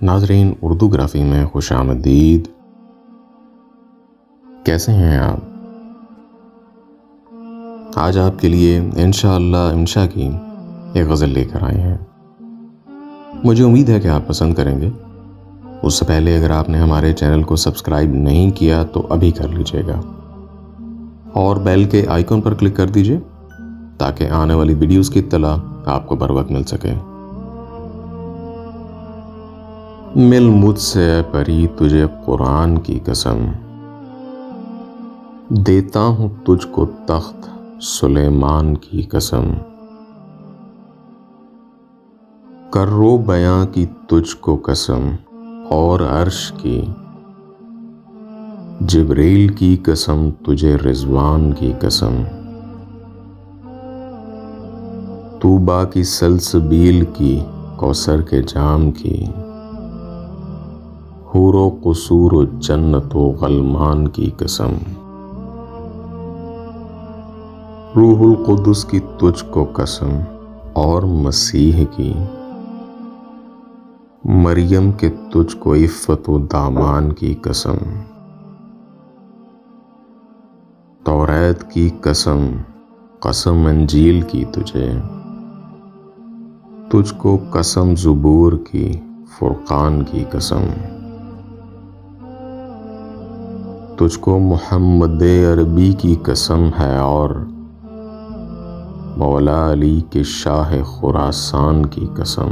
ناظرین، اردو گرافی میں خوش آمدید۔ کیسے ہیں آپ؟ آج آپ کے لیے انشاءاللہ انشاء کی ایک غزل لے کر آئے ہیں۔ مجھے امید ہے کہ آپ پسند کریں گے۔ اس سے پہلے اگر آپ نے ہمارے چینل کو سبسکرائب نہیں کیا تو ابھی کر لیجئے گا اور بیل کے آئیکن پر کلک کر دیجئے تاکہ آنے والی ویڈیوز کی اطلاع آپ کو بر وقت مل سکے۔ مل مجھ سے اے پری تجھے قرآن کی قسم، دیتا ہوں تجھ کو تخت سلیمان کی قسم، کرو بیاں کی تجھ کو قسم اور عرش کی، جبریل کی قسم تجھے رضوان کی قسم، طوبیٰ کی سلسبیل کی، کوثر کے جام کی، حور و قصور و جنت و غلمان کی قسم، روح القدس کی تجھ کو قسم اور مسیح کی، مریم کے تجھ کو عفت و دامان کی قسم، توریت کی قسم، قسم انجیل کی تجھے، تجھ کو قسم زبور کی، فرقان کی قسم، تجھ کو محمد عربی کی قسم ہے اور مولا علی کے شاہ خراسان کی قسم،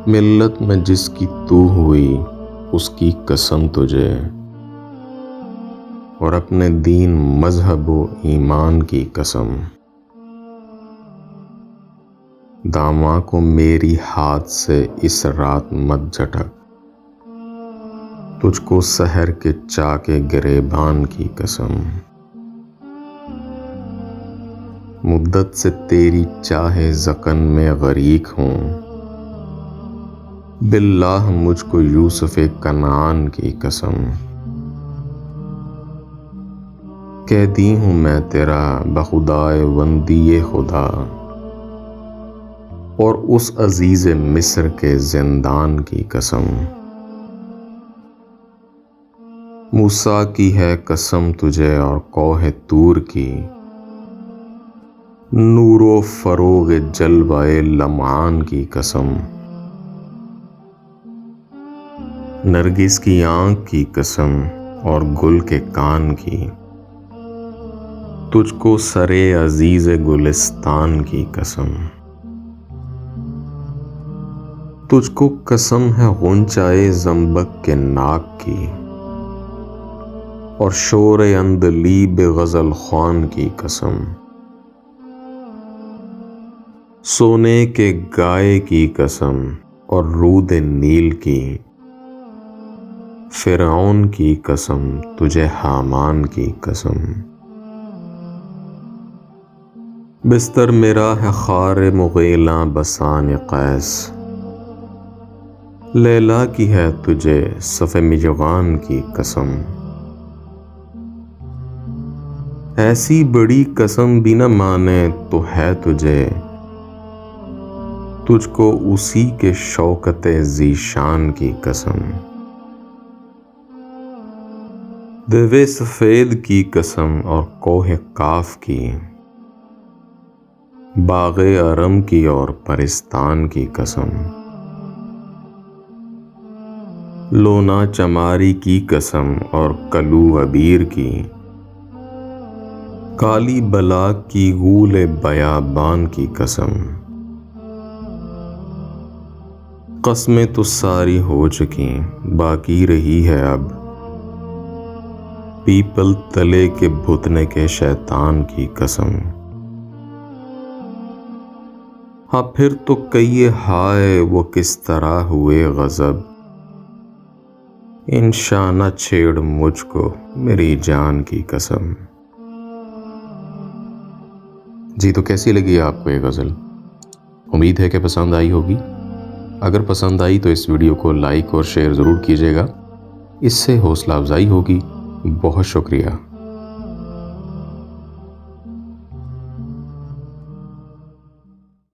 ملت میں جس کی تو ہوئی اس کی قسم تجھے، اور اپنے دین مذہب و ایمان کی قسم، داماں کو میری ہاتھ سے اس رات مت جھٹک، تجھ کو سحر کے چاکے گریبان کی قسم، مدت سے تیری چاہے ذقن میں غریق ہوں، باللہ مجھ کو یوسف کنعان کی قسم، قیدی ہوں میں تیرا بخدائے بندی خدا، اور اس عزیز مصر کے زندان کی قسم، موسیٰ کی ہے قسم تجھے اور کوہ طور کی، نور و فروغ جلوہ لمعان کی قسم، نرگس کی آنکھ کی قسم اور گل کے کان کی، تجھ کو سرے عزیز گلستان کی قسم، تجھ کو قسم ہے غنچۂ زنبق کے ناک کی، اور شور عندلیب غزل خوان کی قسم، سونے کے گائے کی قسم اور رود نیل کی، فرعون کی قسم تجھے حامان کی قسم، بستر میرا ہے خار مغیلاں بسان قیس، لیلی کی ہے تجھے صف مجغان کی قسم، ایسی بڑی قسم بھی نہ مانے تو ہے تجھے، تجھ کو اسی کے شوکت ذیشان کی قسم، دیو سفید کی قسم اور کوہ کاف کی، باغ ارم کی اور پرستان کی قسم، لونا چماری کی قسم اور کلو عبیر کی، کالی بلاغ کی غول بیابان کی قسم، قسمیں تو ساری ہو چکی باقی رہی ہے اب، پیپل تلے کے بھتنے کے شیطان کی قسم، ہاں پھر تو کہیے ہائے وہ کس طرح ہوئے غضب، انشاء نہ چھیڑ مجھ کو میری جان کی قسم۔ جی تو کیسی لگی آپ کو یہ غزل؟ امید ہے کہ پسند آئی ہوگی۔ اگر پسند آئی تو اس ویڈیو کو لائک اور شیئر ضرور کیجیے گا، اس سے حوصلہ افزائی ہوگی بہت شکریہ.